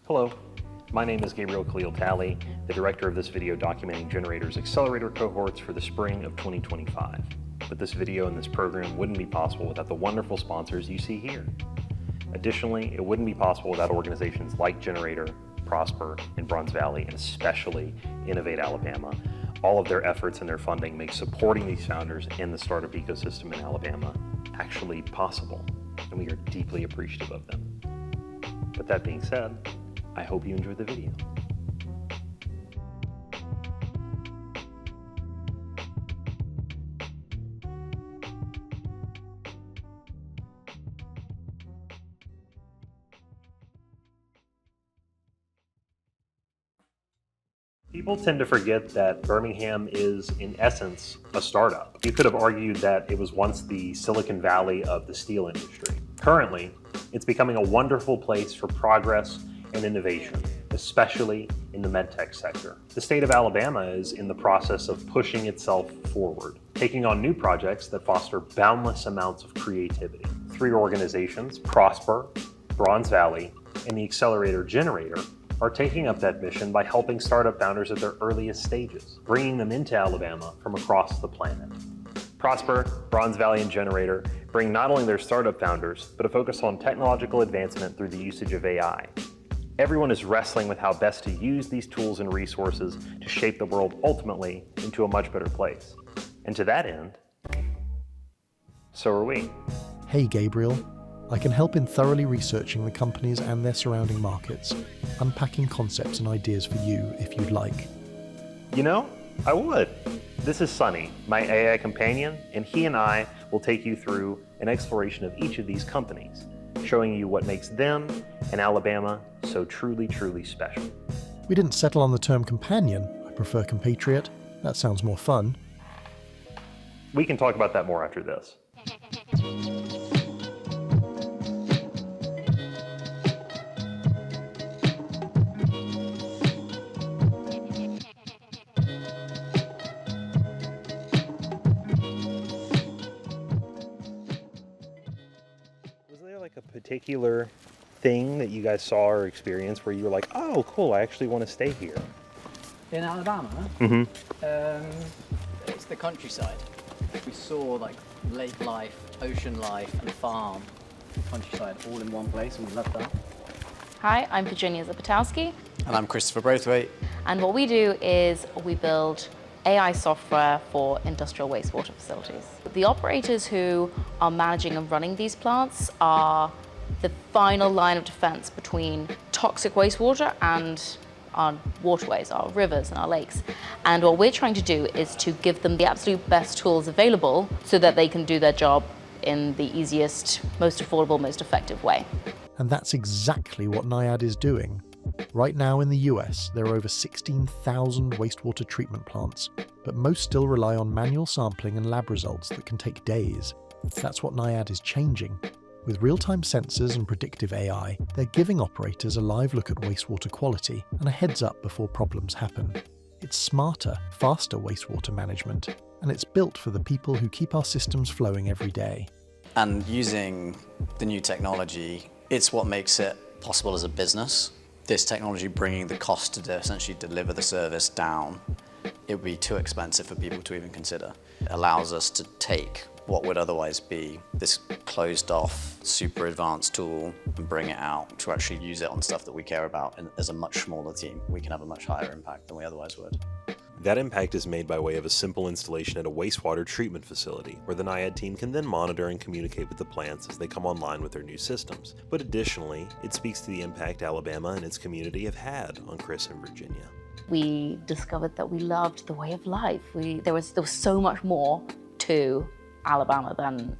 Hello, my name is Gabriel Khalil-Talley, the director of this video documenting Gener8tor's Accelerator cohorts for the spring of 2025. But this video and this program wouldn't be possible without the wonderful sponsors you see here. Additionally, it wouldn't be possible without organizations like Gener8tor, Prosper, and Bronze Valley, and especially Innovate Alabama. All of their efforts and their funding make supporting these founders in the startup ecosystem in Alabama actually possible, and we are deeply appreciative of them. But that being said, I hope you enjoyed the video. People tend to forget that Birmingham is, in essence, a startup. You could have argued that it was once the Silicon Valley of the steel industry. Currently, it's becoming a wonderful place for progress and innovation, especially in the medtech sector. The state of Alabama is in the process of pushing itself forward, taking on new projects that foster boundless amounts of creativity. 3 organizations, Prosper, Bronze Valley, and the Accelerator Gener8tor, are taking up that mission by helping startup founders at their earliest stages, bringing them into Alabama from across the planet. Prosper, Bronze Valley, and Gener8tor bring not only their startup founders, but a focus on technological advancement through the usage of AI. Everyone is wrestling with how best to use these tools and resources to shape the world ultimately into a much better place. And to that end, so are we. Hey Gabriel, I can help in thoroughly researching the companies and their surrounding markets, unpacking concepts and ideas for you if you'd like. You know, I would. This is Sunny, my AI companion, and he and I will take you through an exploration of each of these companies, showing you what makes them and Alabama so truly, truly special. We didn't settle on the term companion. I prefer compatriot. That sounds more fun. We can talk about that more after this. A particular thing that you guys saw or experienced where you were like, oh, cool, I actually want to stay here? In Alabama? Mm-hmm. It's the countryside. We saw like lake life, ocean life, and farm countryside all in one place, and we loved that. Hi, I'm Virginia Zapatowski. And I'm Christopher Braithwaite. And what we do is we build AI software for industrial wastewater facilities. The operators who are managing and running these plants are the final line of defense between toxic wastewater and our waterways, our rivers and our lakes. And what we're trying to do is to give them the absolute best tools available so that they can do their job in the easiest, most affordable, most effective way. And that's exactly what NIAD is doing. Right now in the US, there are over 16,000 wastewater treatment plants, but most still rely on manual sampling and lab results that can take days. That's what NIAD is changing. With real-time sensors and predictive AI, they're giving operators a live look at wastewater quality and a heads up before problems happen. It's smarter, faster wastewater management, and it's built for the people who keep our systems flowing every day. And using the new technology, it's what makes it possible as a business. This technology bringing the cost to essentially deliver the service down, it would be too expensive for people to even consider. It allows us to take what would otherwise be this closed off, super advanced tool and bring it out to actually use it on stuff that we care about. And as a much smaller team, we can have a much higher impact than we otherwise would. That impact is made by way of a simple installation at a wastewater treatment facility, where the NIAD team can then monitor and communicate with the plants as they come online with their new systems. But additionally, it speaks to the impact Alabama and its community have had on Chris and Virginia. We discovered that we loved the way of life. There was so much more to Alabama than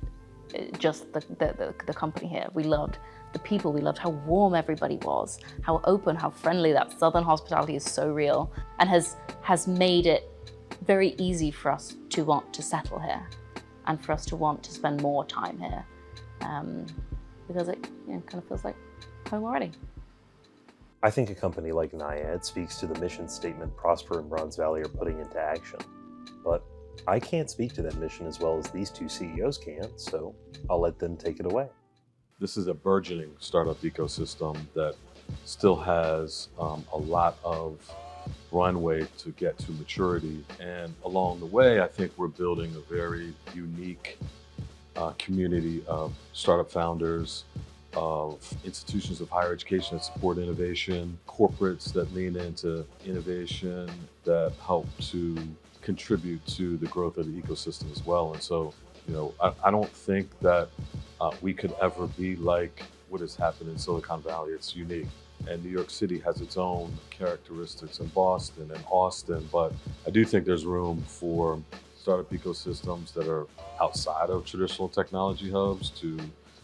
just the company here. We loved the people, we loved how warm everybody was, how open, how friendly. That Southern hospitality is so real and has made it very easy for us to want to settle here and for us to want to spend more time here because it kind of feels like home already. I think a company like NIAD speaks to the mission statement Prosper and Bronze Valley are putting into action. But I can't speak to that mission as well as these two CEOs can, so I'll let them take it away. This is a burgeoning startup ecosystem that still has a lot of runway to get to maturity. And along the way, I think we're building a very unique community of startup founders, of institutions of higher education that support innovation, corporates that lean into innovation, that help to contribute to the growth of the ecosystem as well. And so, I don't think that we could ever be like what has happened in Silicon Valley. It's unique. And New York City has its own characteristics, in Boston and Austin, but I do think there's room for startup ecosystems that are outside of traditional technology hubs to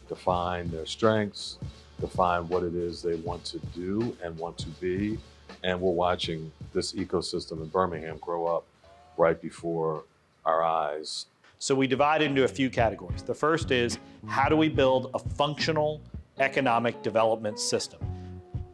define their strengths, define what it is they want to do and want to be. And we're watching this ecosystem in Birmingham grow up right before our eyes. So we divide into a few categories. The first is, how do we build a functional economic development system?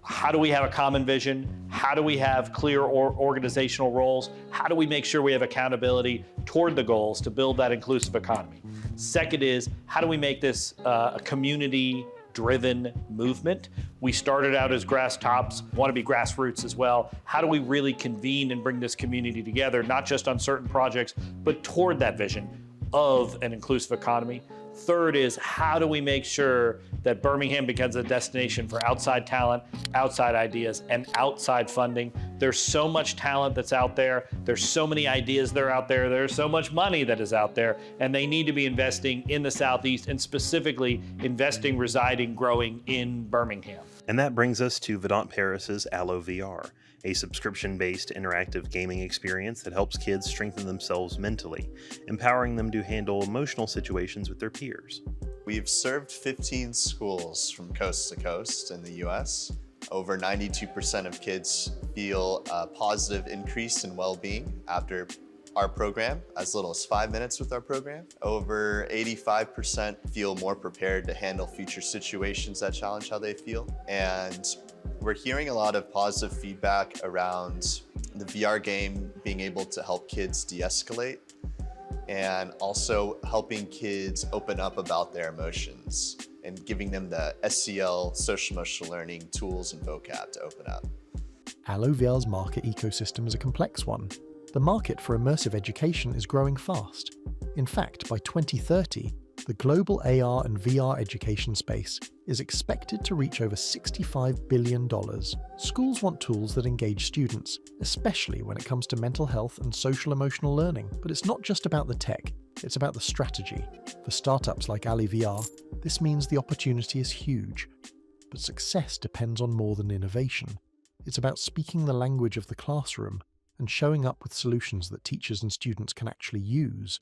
How do we have a common vision? How do we have clear organizational roles? How do we make sure we have accountability toward the goals to build that inclusive economy? Second is, how do we make this a community-driven movement? We started out as grass tops, want to be grassroots as well. How do we really convene and bring this community together, not just on certain projects, but toward that vision of an inclusive economy? Third is, how do we make sure that Birmingham becomes a destination for outside talent, outside ideas, and outside funding? There's so much talent that's out there. There's so many ideas that are out there. There's so much money that is out there, and they need to be investing in the Southeast, and specifically investing, residing, growing in Birmingham. And that brings us to Vedant Paris's Allo VR, a subscription-based interactive gaming experience that helps kids strengthen themselves mentally, empowering them to handle emotional situations with their peers. We've served 15 schools from coast to coast in the US. Over 92% of kids feel a positive increase in well-being after our program, as little as 5 minutes with our program. Over 85% feel more prepared to handle future situations that challenge how they feel. And we're hearing a lot of positive feedback around the VR game being able to help kids de-escalate, and also helping kids open up about their emotions and giving them the SEL, social emotional learning tools and vocab to open up. Allo VR's market ecosystem is a complex one. The market for immersive education is growing fast. In fact, by 2030, the global AR and VR education space is expected to reach over $65 billion. Schools want tools that engage students, especially when it comes to mental health and social emotional learning. But it's not just about the tech, it's about the strategy. For startups like Allo VR, this means the opportunity is huge. But success depends on more than innovation. It's about speaking the language of the classroom and showing up with solutions that teachers and students can actually use.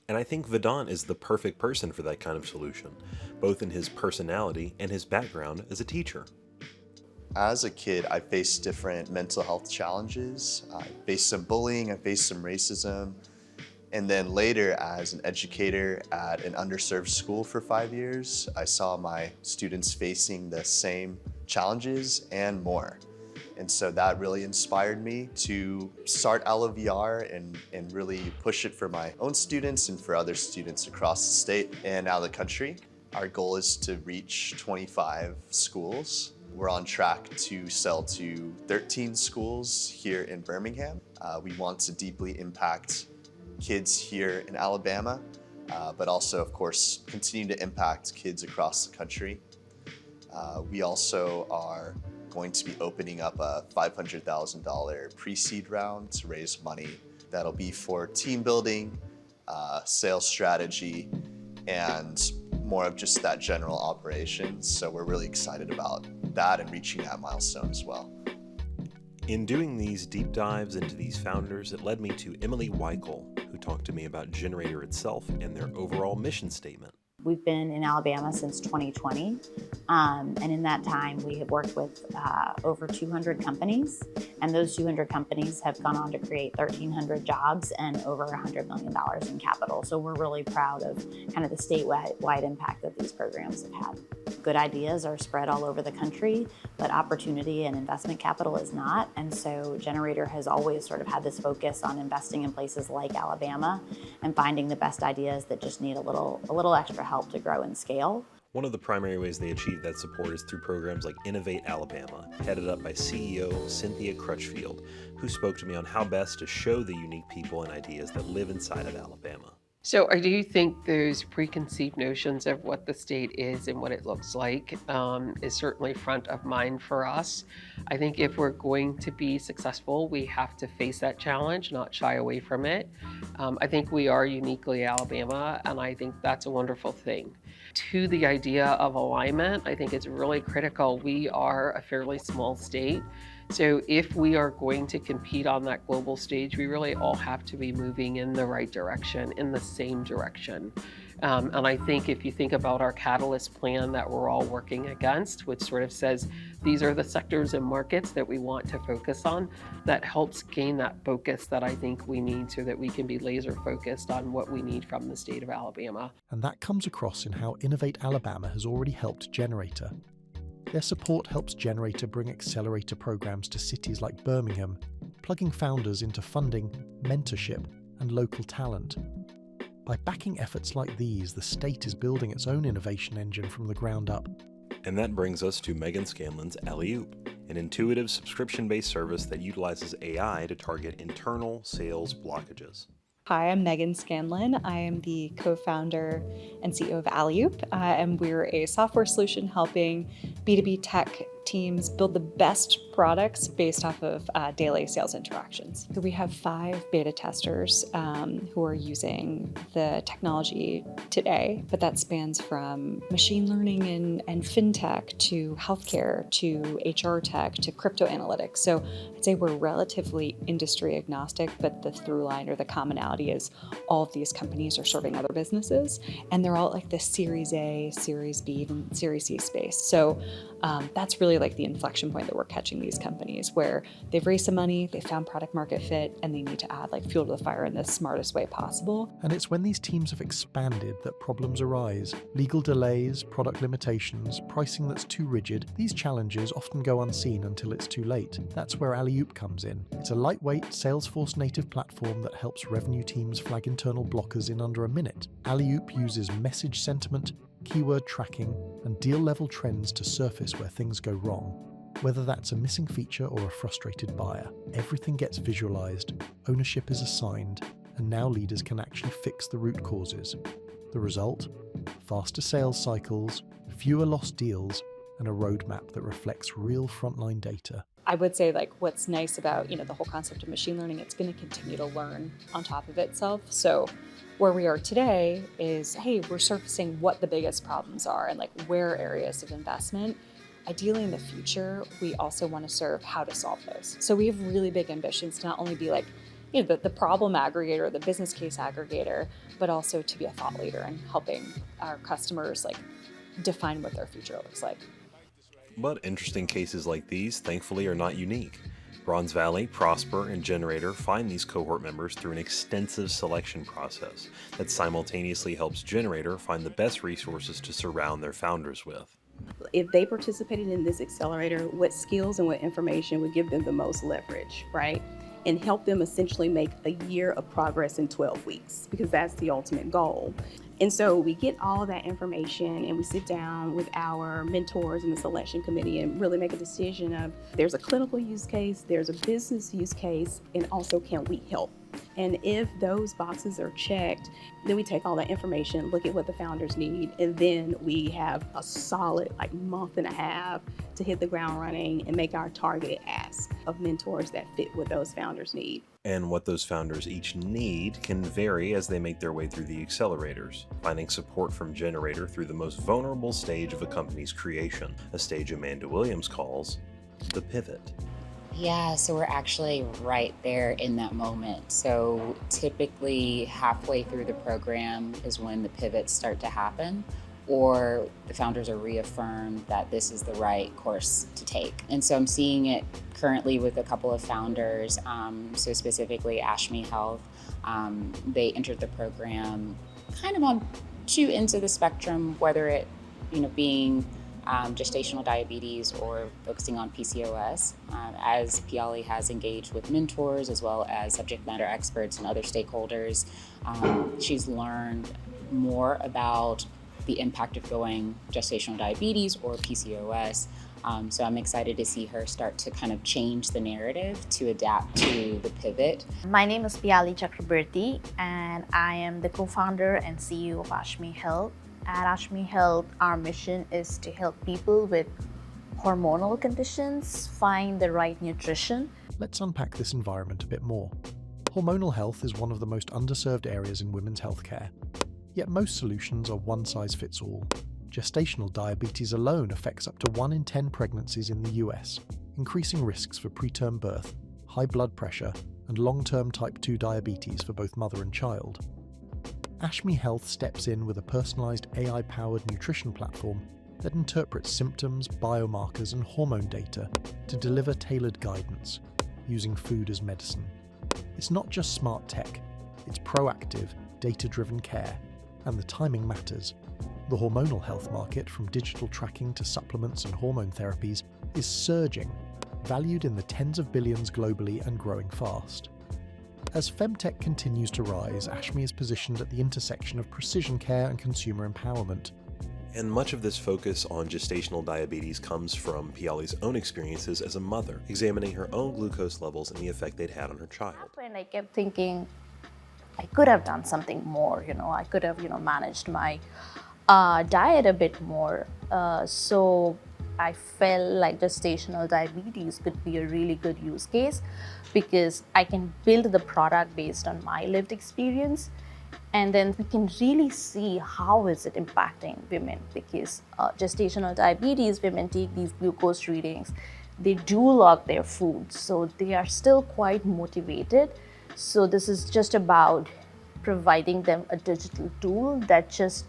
And I think Vedant is the perfect person for that kind of solution, both in his personality and his background as a teacher. As a kid, I faced different mental health challenges. I faced some bullying, I faced some racism. And then later, as an educator at an underserved school for 5 years, I saw my students facing the same challenges and more. And so that really inspired me to start Allo VR and really push it for my own students and for other students across the state and out of the country. Our goal is to reach 25 schools. We're on track to sell to 13 schools here in Birmingham. We want to deeply impact kids here in Alabama, but also, of course, continue to impact kids across the country. We also are going to be opening up a $500,000 pre-seed round to raise money that'll be for team building, sales strategy, and more of just that general operations. So we're really excited about that and reaching that milestone as well. In doing these deep dives into these founders, it led me to Emily Weichel, who talked to me about Gener8tor itself and their overall mission statement. We've been in Alabama since 2020, and in that time we have worked with over 200 companies, and those 200 companies have gone on to create 1,300 jobs and over $100 million in capital. So we're really proud of kind of the statewide impact that these programs have had. Good ideas are spread all over the country, but opportunity and investment capital is not, and so Gener8tor has always sort of had this focus on investing in places like Alabama and finding the best ideas that just need a little extra help to grow and scale. One of the primary ways they achieve that support is through programs like Innovate Alabama, headed up by CEO Cynthia Crutchfield, who spoke to me on how best to show the unique people and ideas that live inside of Alabama. So I do think those preconceived notions of what the state is and what it looks like is certainly front of mind for us. I think if we're going to be successful, we have to face that challenge, not shy away from it. I think we are uniquely Alabama, and I think that's a wonderful thing. To the idea of alignment, I think it's really critical. We are a fairly small state. So if we are going to compete on that global stage, we really all have to be moving in the right direction, in the same direction. And I think if you think about our catalyst plan that we're all working against, which sort of says these are the sectors and markets that we want to focus on, that helps gain that focus that I think we need so that we can be laser focused on what we need from the state of Alabama. And that comes across in how Innovate Alabama has already helped gener8tor. Their support helps gener8tor bring Accelerator programs to cities like Birmingham, plugging founders into funding, mentorship, and local talent. By backing efforts like these, the state is building its own innovation engine from the ground up. And that brings us to Megan Scanlon's Alley-Oop, an intuitive subscription-based service that utilizes AI to target internal sales blockages. Hi, I'm Megan Scanlon. I am the co-founder and CEO of Alley-Oop, and we're a software solution helping B2B tech teams build the best products based off of daily sales interactions. So we have 5 beta testers who are using the technology today, but that spans from machine learning and fintech to healthcare to HR tech to crypto analytics. So I'd say we're relatively industry agnostic, but the through line or the commonality is all of these companies are serving other businesses, and they're all like the Series A, Series B, even Series C space. So that's really like the inflection point that we're catching these companies where they've raised some money, they found product market fit, and they need to add like fuel to the fire in the smartest way possible. And it's when these teams have expanded that problems arise. Legal delays, product limitations, pricing that's too rigid. These challenges often go unseen until it's too late. That's where Alley-Oop comes in. It's a lightweight, Salesforce native platform that helps revenue teams flag internal blockers in under a minute. Alley-Oop uses message sentiment, keyword tracking, and deal-level trends to surface where things go wrong. Whether that's a missing feature or a frustrated buyer, everything gets visualized, ownership is assigned, and now leaders can actually fix the root causes. The result? Faster sales cycles, fewer lost deals, and a roadmap that reflects real frontline data. I would say like what's nice about, the whole concept of machine learning, it's going to continue to learn on top of itself. So where we are today is, hey, we're surfacing what the biggest problems are and like where areas of investment. Ideally in the future, we also want to serve how to solve those. So we have really big ambitions to not only be like, the problem aggregator, the business case aggregator, but also to be a thought leader and helping our customers like define what their future looks like. But interesting cases like these, thankfully, are not unique. Bronze Valley, Prosper, and gener8tor find these cohort members through an extensive selection process that simultaneously helps gener8tor find the best resources to surround their founders with. If they participated in this accelerator, what skills and what information would give them the most leverage, right? And help them essentially make a year of progress in 12 weeks, because that's the ultimate goal. And so we get all of that information and we sit down with our mentors in the selection committee and really make a decision of there's a clinical use case, there's a business use case, and also can we help? And if those boxes are checked, then we take all that information, look at what the founders need, and then we have a solid month and a half to hit the ground running and make our targeted ask of mentors that fit what those founders need. And what those founders each need can vary as they make their way through the accelerators, finding support from gener8tor through the most vulnerable stage of a company's creation, a stage Amanda Williams calls the pivot. Yeah, so we're actually right there in that moment. So typically halfway through the program is when the pivots start to happen, or the founders are reaffirmed that this is the right course to take. And so I'm seeing it currently with a couple of founders, so specifically Ashme Health. They entered the program kind of on 2 ends of the spectrum, whether it being gestational diabetes or focusing on PCOS. As Piali has engaged with mentors as well as subject matter experts and other stakeholders, she's learned more about the impact of going gestational diabetes or PCOS. So I'm excited to see her start to kind of change the narrative to adapt to the pivot. My name is Piali Chakraborty, and I am the co-founder and CEO of Ashmi Health. At Ashmi Health, our mission is to help people with hormonal conditions find the right nutrition. Let's unpack this environment a bit more. Hormonal health is one of the most underserved areas in women's healthcare. Yet most solutions are one-size-fits-all. Gestational diabetes alone affects up to 1 in 10 pregnancies in the US, increasing risks for preterm birth, high blood pressure, and long-term type 2 diabetes for both mother and child. Ashmi Health steps in with a personalized AI-powered nutrition platform that interprets symptoms, biomarkers, and hormone data to deliver tailored guidance, using food as medicine. It's not just smart tech, it's proactive, data-driven care, and the timing matters. The hormonal health market, from digital tracking to supplements and hormone therapies, is surging, valued in the tens of billions globally and growing fast. As femtech continues to rise, Ashmi is positioned at the intersection of precision care and consumer empowerment. And much of this focus on gestational diabetes comes from Piali's own experiences as a mother, examining her own glucose levels and the effect they'd had on her child. And I kept thinking, I could have done something more, I could have, managed my diet a bit more. So I felt like gestational diabetes could be a really good use case because I can build the product based on my lived experience, and then we can really see how is it impacting women, because gestational diabetes, women take these glucose readings, they do log their food, so they are still quite motivated. So this is just about providing them a digital tool that just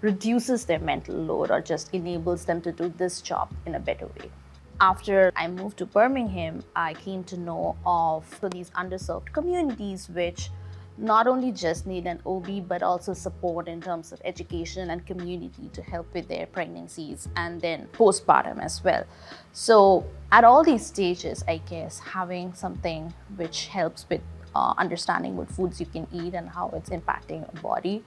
reduces their mental load or just enables them to do this job in a better way. After I moved to Birmingham, I came to know of these underserved communities which not only just need an OB but also support in terms of education and community to help with their pregnancies and then postpartum as well. So at all these stages, I guess, having something which helps with understanding what foods you can eat and how it's impacting your body,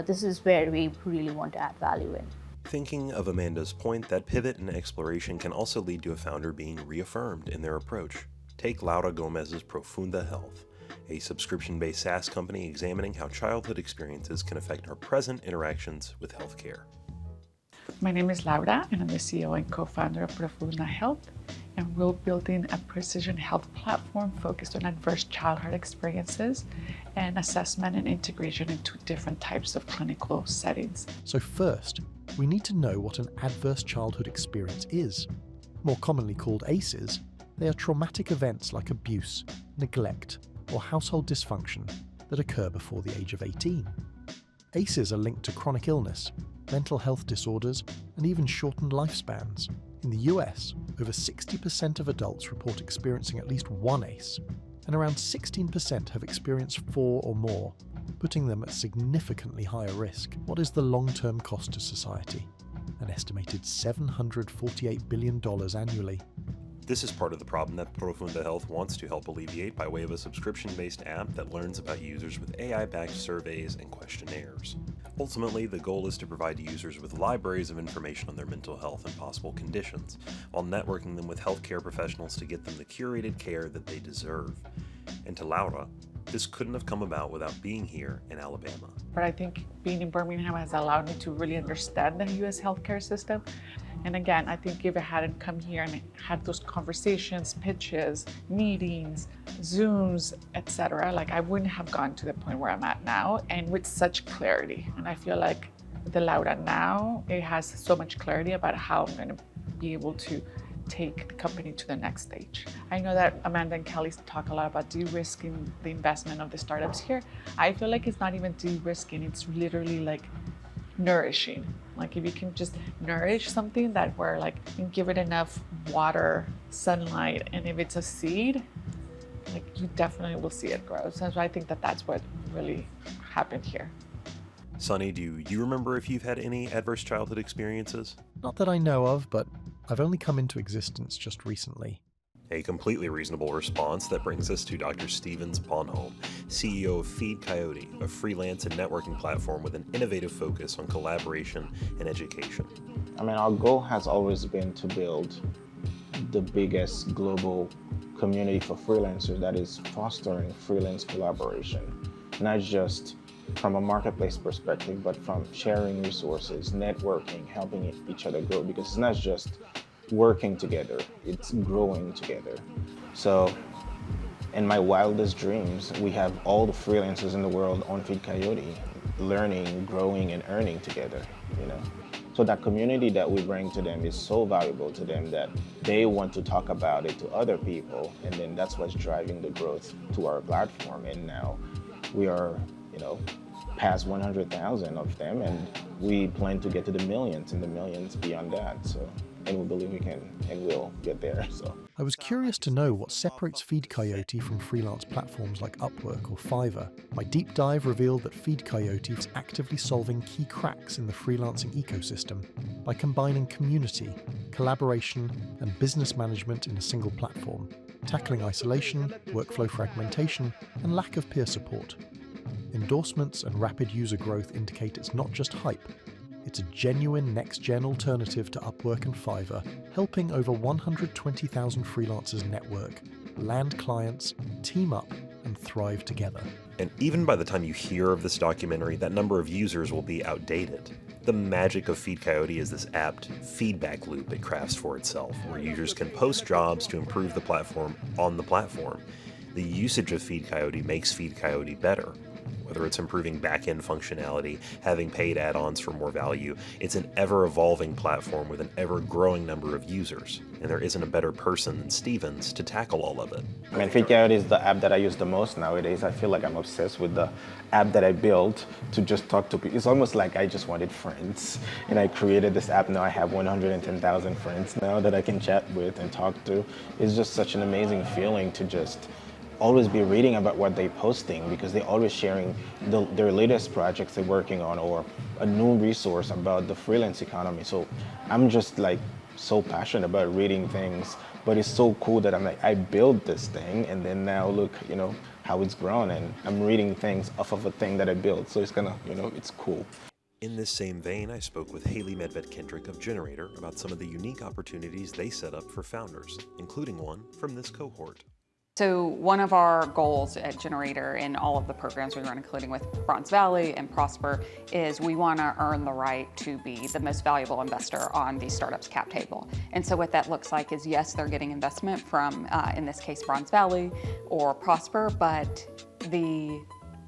this is where we really want to add value in. Thinking of Amanda's point that pivot and exploration can also lead to a founder being reaffirmed in their approach. Take Laura Gomez's Profunda Health, a subscription-based SaaS company examining how childhood experiences can affect our present interactions with healthcare. My name is Laura, and I'm the CEO and co-founder of Profunda Health, and we're building a precision health platform focused on adverse childhood experiences and assessment and integration into different types of clinical settings. So first, we need to know what an adverse childhood experience is. More commonly called ACEs, they are traumatic events like abuse, neglect, or household dysfunction that occur before the age of 18. ACEs are linked to chronic illness, mental health disorders, and even shortened lifespans. In the US, over 60% of adults report experiencing at least one ACE, and around 16% have experienced 4 or more, putting them at significantly higher risk. What is the long-term cost to society? An estimated $748 billion annually. This is part of the problem that Profunda Health wants to help alleviate by way of a subscription-based app that learns about users with AI-backed surveys and questionnaires. Ultimately, the goal is to provide users with libraries of information on their mental health and possible conditions, while networking them with healthcare professionals to get them the curated care that they deserve. And to Laura, this couldn't have come about without being here in Alabama. But I think being in Birmingham has allowed me to really understand the US healthcare system. And again, I think if I hadn't come here and had those conversations, pitches, meetings, Zooms, etc., like I wouldn't have gone to the point where I'm at now, and with such clarity. And I feel like the Laura now, it has so much clarity about how I'm going to be able to take the company to the next stage. I know that Amanda and Kelly talk a lot about de-risking the investment of the startups here. I feel like it's not even de-risking, it's literally like nourishing. Like if you can just nourish something that we're like, and give it enough water, sunlight, and if it's a seed, like you definitely will see it grow. So I think that that's what really happened here. Sunny, do you remember if you've had any adverse childhood experiences? Not that I know of, but I've only come into existence just recently. A completely reasonable response that brings us to Dr. Stevens Ponholm, CEO of Feed Coyote, a freelance and networking platform with an innovative focus on collaboration and education. I mean, our goal has always been to build the biggest global community for freelancers that is fostering freelance collaboration, not just from a marketplace perspective, but from sharing resources, networking, helping each other grow, because it's not just working together, it's growing together. So in my wildest dreams, we have all the freelancers in the world on Feed Coyote learning, growing, and earning together, you know? So that community that we bring to them is so valuable to them that they want to talk about it to other people, and then that's what's driving the growth to our platform. And now we are, you know, past 100,000 of them, and we plan to get to the millions and the millions beyond that. So, and we believe we can and will get there. So I was curious to know what separates Feed Coyote from freelance platforms like Upwork or Fiverr. My deep dive revealed that Feed Coyote is actively solving key cracks in the freelancing ecosystem by combining community, collaboration, and business management in a single platform, tackling isolation, workflow fragmentation, and lack of peer support. Endorsements and rapid user growth indicate it's not just hype. It's a genuine next-gen alternative to Upwork and Fiverr, helping over 120,000 freelancers network, land clients, team up, and thrive together. And even by the time you hear of this documentary, that number of users will be outdated. The magic of Feed Coyote is this apt feedback loop it crafts for itself, where users can post jobs to improve the platform on the platform. The usage of Feed Coyote makes Feed Coyote better. Whether it's improving back-end functionality, having paid add-ons for more value, it's an ever-evolving platform with an ever-growing number of users. And there isn't a better person than Stevens to tackle all of it. I mean, Feed Coyote is the app that I use the most nowadays. I feel like I'm obsessed with the app that I built to just talk to people. It's almost like I just wanted friends. And I created this app. Now I have 110,000 friends now that I can chat with and talk to. It's just such an amazing feeling to just always be reading about what they're posting, because they're always sharing their latest projects they're working on or a new resource about the freelance economy. So I'm just like so passionate about reading things, but it's so cool that I'm like, I built this thing and then now look, you know, how it's grown, and I'm reading things off of a thing that I built. So it's kind of, you know, it's cool. In this same vein, I spoke with Haley Medved-Kendrick of Gener8tor about some of the unique opportunities they set up for founders, including one from this cohort. So one of our goals at Gener8tor in all of the programs we run, including with Bronze Valley and Prosper, is we want to earn the right to be the most valuable investor on the startups cap table. And so what that looks like is, yes, they're getting investment from, in this case, Bronze Valley or Prosper, but the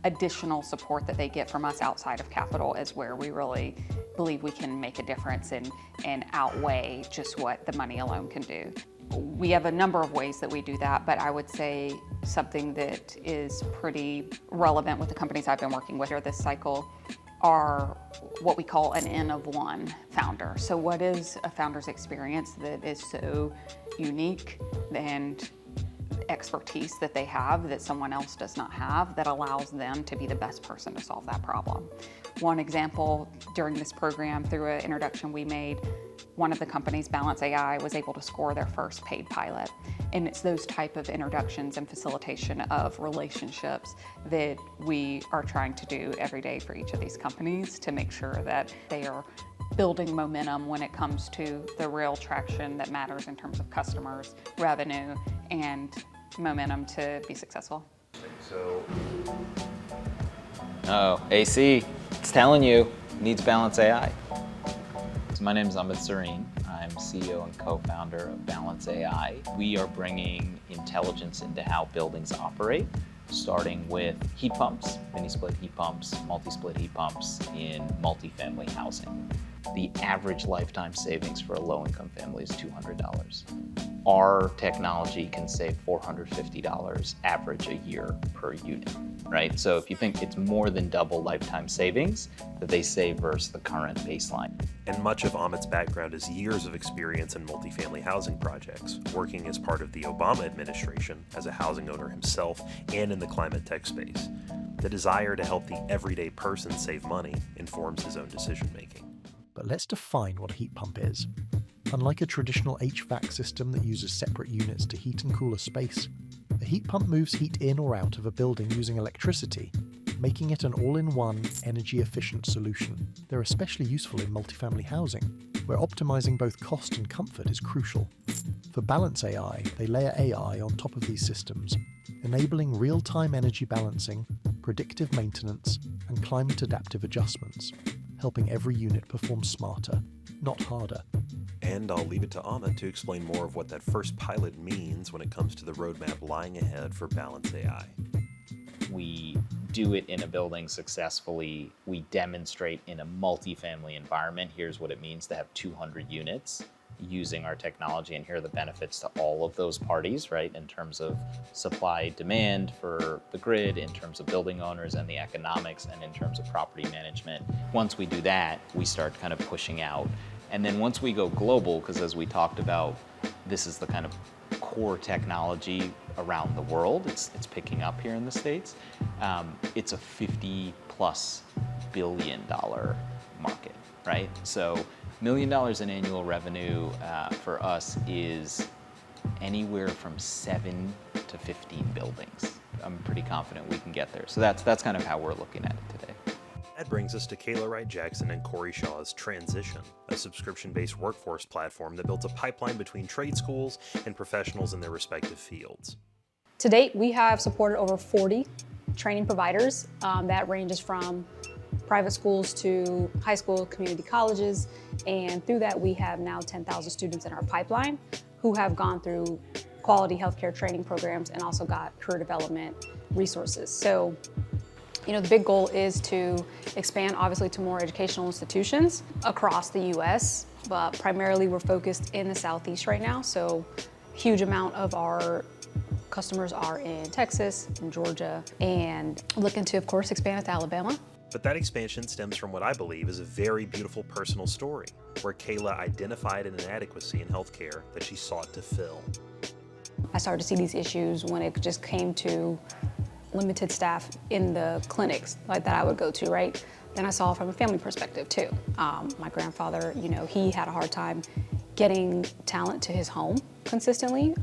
additional support that they get from us outside of capital is where we really believe we can make a difference and outweigh just what the money alone can do. We have a number of ways that we do that, but I would say something that is pretty relevant with the companies I've been working with here this cycle are what we call an N of one founder. So what is a founder's experience that is so unique and expertise that they have that someone else does not have that allows them to be the best person to solve that problem? One example during this program, through an introduction we made, one of the companies, Balance AI, was able to score their first paid pilot. And it's those type of introductions and facilitation of relationships that we are trying to do every day for each of these companies to make sure that they are building momentum when it comes to the real traction that matters in terms of customers, revenue, and momentum to be successful. Oh, AC, it's telling you, needs Balance AI. So my name is Amit Sareen. I'm CEO and co-founder of Balance AI. We are bringing intelligence into how buildings operate, starting with heat pumps, mini-split heat pumps, multi-split heat pumps in multifamily housing. The average lifetime savings for a low-income family is $200. Our technology can save $450 average a year per unit, right? So if you think it's more than double lifetime savings that they save versus the current baseline. And much of Amit's background is years of experience in multifamily housing projects, working as part of the Obama administration as a housing owner himself and in the climate tech space. The desire to help the everyday person save money informs his own decision-making. But let's define what a heat pump is. Unlike a traditional HVAC system that uses separate units to heat and cool a space, a heat pump moves heat in or out of a building using electricity, making it an all-in-one, energy-efficient solution. They're especially useful in multifamily housing, where optimizing both cost and comfort is crucial. For Balance AI, they layer AI on top of these systems, enabling real-time energy balancing, predictive maintenance, and climate-adaptive adjustments, helping every unit perform smarter, not harder. And I'll leave it to Amit to explain more of what that first pilot means when it comes to the roadmap lying ahead for Balance AI. We do it in a building successfully. We demonstrate in a multifamily environment. Here's what it means to have 200 units using our technology, and here are the benefits to all of those parties, right? In terms of supply, demand for the grid, in terms of building owners and the economics, and in terms of property management. Once we do that, we start kind of pushing out. And then once we go global, because as we talked about, this is the kind of core technology around the world. It's picking up here in the States. It's a $50+ billion market, right? So $1 million in annual revenue for us is anywhere from 7 to 15 buildings. I'm pretty confident we can get there. So that's kind of how we're looking at it today. That brings us to Kayla Wright-Jackson and Corey Shaw's Transition, a subscription-based workforce platform that builds a pipeline between trade schools and professionals in their respective fields. To date, we have supported over 40 training providers. That ranges from private schools to high school, community colleges, and through that we have now 10,000 students in our pipeline who have gone through quality healthcare training programs and also got career development resources. So, you know, the big goal is to expand obviously to more educational institutions across the US, but primarily we're focused in the Southeast right now. So huge amount of our customers are in Texas and Georgia, and looking to, of course, expand to Alabama. But that expansion stems from what I believe is a very beautiful personal story, where Kayla identified an inadequacy in healthcare that she sought to fill. I started to see these issues when it just came to limited staff in the clinics like that I would go to, right? Then I saw it from a family perspective too. My grandfather, you know, he had a hard time getting talent to his home consistently.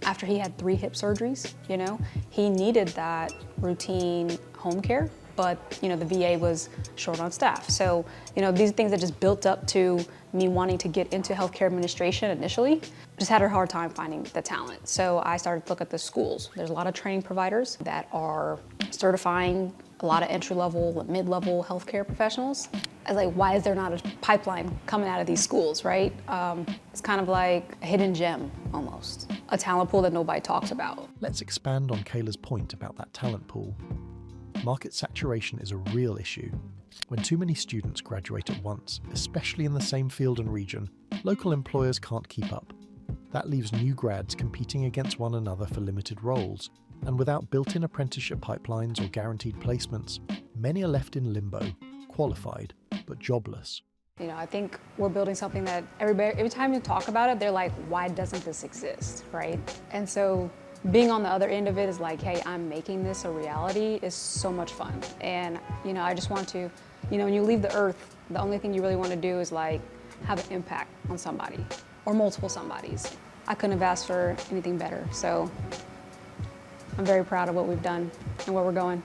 After he had 3 hip surgeries, you know, he needed that routine home care, but you know, the VA was short on staff. So, you know, these things that just built up to me wanting to get into healthcare administration initially, just had a hard time finding the talent. So I started to look at the schools. There's a lot of training providers that are certifying a lot of entry-level, mid-level healthcare professionals. I was like, why is there not a pipeline coming out of these schools, right? It's kind of like a hidden gem, almost. A talent pool that nobody talks about. Let's expand on Kayla's point about that talent pool. Market saturation is a real issue. When too many students graduate at once, especially in the same field and region, local employers can't keep up. That leaves new grads competing against one another for limited roles, and without built-in apprenticeship pipelines or guaranteed placements, many are left in limbo, qualified, but jobless. You know, I think we're building something that every time you talk about it, they're like, why doesn't this exist, right? And so being on the other end of it is like, hey, I'm making this a reality is so much fun. And, you know, I just want to, you know, when you leave the earth, the only thing you really want to do is like have an impact on somebody or multiple somebodies. I couldn't have asked for anything better. So I'm very proud of what we've done and where we're going.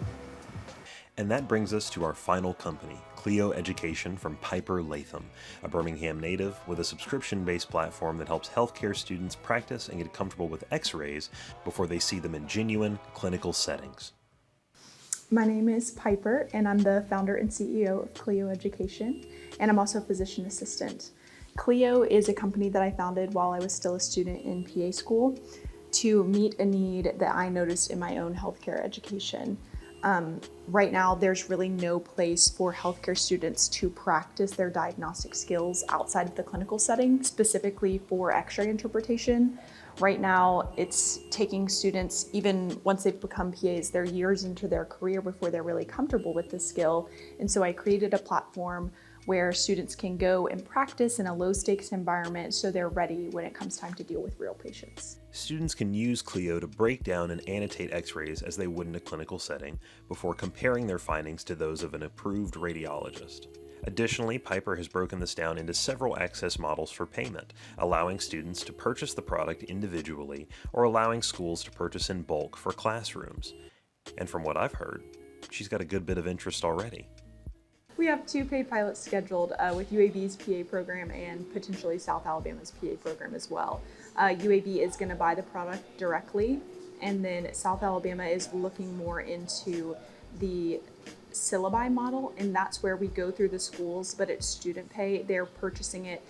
And that brings us to our final company, Clio Education from Piper Latham, a Birmingham native with a subscription-based platform that helps healthcare students practice and get comfortable with X-rays before they see them in genuine clinical settings. My name is Piper, and I'm the founder and CEO of Clio Education, and I'm also a physician assistant. Clio is a company that I founded while I was still a student in PA school to meet a need that I noticed in my own healthcare education. Right now, there's really no place for healthcare students to practice their diagnostic skills outside of the clinical setting, specifically for X-ray interpretation. Right now, it's taking students, even once they've become PAs, they're years into their career before they're really comfortable with this skill. And so I created a platform where students can go and practice in a low-stakes environment so they're ready when it comes time to deal with real patients. Students can use Clio to break down and annotate X-rays as they would in a clinical setting before comparing their findings to those of an approved radiologist. Additionally, Piper has broken this down into several access models for payment, allowing students to purchase the product individually or allowing schools to purchase in bulk for classrooms. And from what I've heard, she's got a good bit of interest already. We have 2 paid pilots scheduled with UAB's PA program and potentially South Alabama's PA program as well. UAB is going to buy the product directly, and then South Alabama is looking more into the syllabi model, and that's where we go through the schools, but it's student pay. They're purchasing it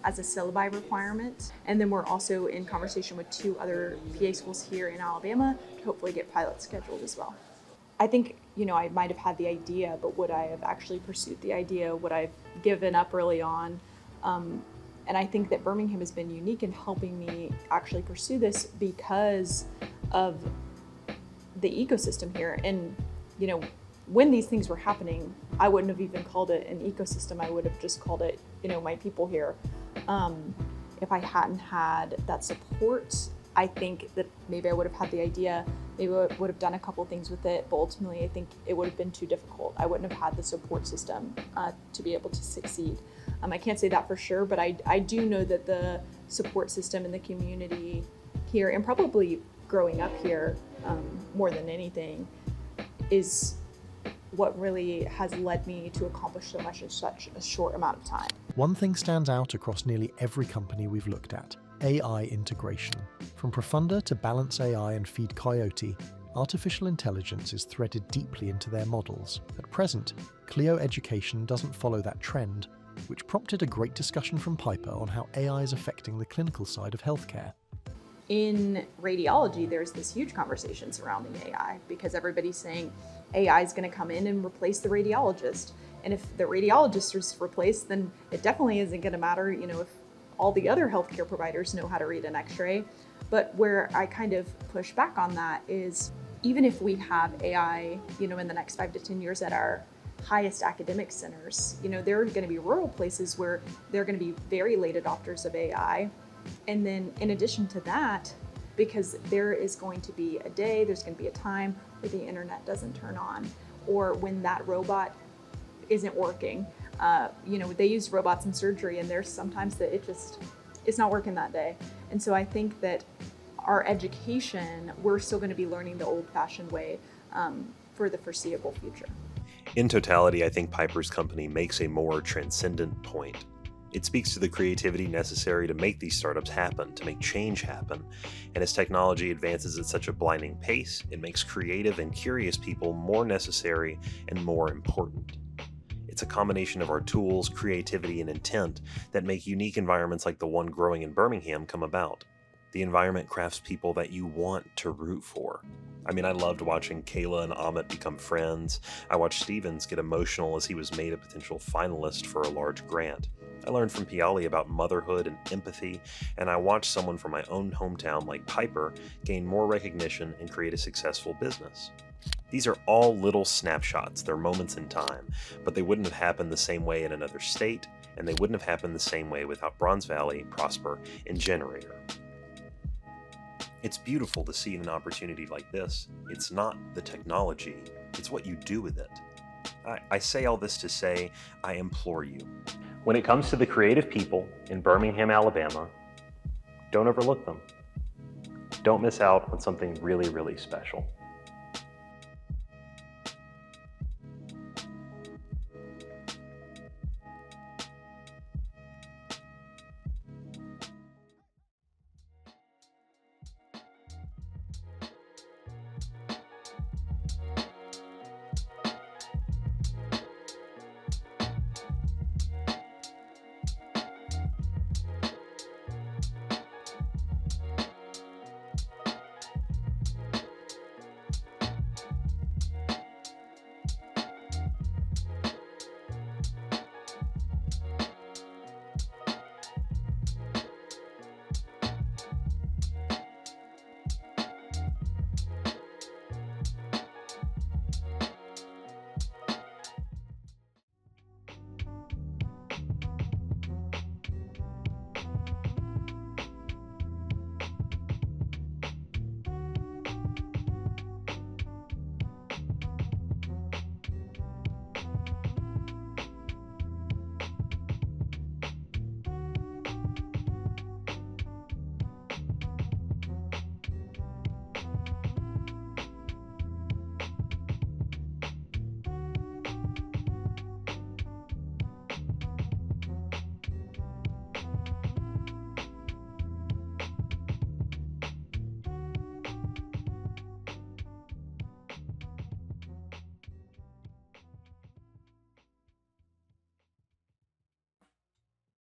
as a syllabi requirement. And then we're also in conversation with 2 other PA schools here in Alabama to hopefully get pilots scheduled as well. I think, I might have had the idea, but would I have actually pursued the idea? Would I have given up early on? And I think that Birmingham has been unique in helping me actually pursue this because of the ecosystem here. And, when these things were happening, I wouldn't have even called it an ecosystem. I would have just called it, my people here. If I hadn't had that support, I think that maybe I would have had the idea, maybe I would have done a couple things with it, but ultimately I think it would have been too difficult. I wouldn't have had the support system to be able to succeed. I can't say that for sure, but I do know that the support system in the community here, and probably growing up here more than anything, is what really has led me to accomplish so much in such a short amount of time. One thing stands out across nearly every company we've looked at: AI integration. From Profunda to Balance AI and Feed Coyote, artificial intelligence is threaded deeply into their models. At present, Clio Education doesn't follow that trend, which prompted a great discussion from Piper on how AI is affecting the clinical side of healthcare. In radiology, there's this huge conversation surrounding AI because everybody's saying AI is going to come in and replace the radiologist. And if the radiologist is replaced, then it definitely isn't going to matter, if all the other healthcare providers know how to read an x-ray. But where I kind of push back on that is, even if we have AI, in the next 5 to 10 years at our highest academic centers, there are going to be rural places where they're going to be very late adopters of AI. And then in addition to that, because there is going to be there's going to be a time where the internet doesn't turn on, or when that robot isn't working. They use robots in surgery, and there's sometimes that it's not working that day. And so I think that our education, we're still going to be learning the old-fashioned way for the foreseeable future. In totality, I think Piper's company makes a more transcendent point. It speaks to the creativity necessary to make these startups happen, to make change happen. And as technology advances at such a blinding pace, it makes creative and curious people more necessary and more important. It's a combination of our tools, creativity, and intent that make unique environments like the one growing in Birmingham come about. The environment crafts people that you want to root for. I loved watching Kayla and Amit become friends. I watched Stevens get emotional as he was made a potential finalist for a large grant. I learned from Piali about motherhood and empathy, and I watched someone from my own hometown like Piper gain more recognition and create a successful business. These are all little snapshots, they're moments in time, but they wouldn't have happened the same way in another state, and they wouldn't have happened the same way without Bronze Valley, Prosper, and Generator. It's beautiful to see an opportunity like this. It's not the technology, it's what you do with it. I say all this to say, I implore you. When it comes to the creative people in Birmingham, Alabama, don't overlook them. Don't miss out on something really, really special.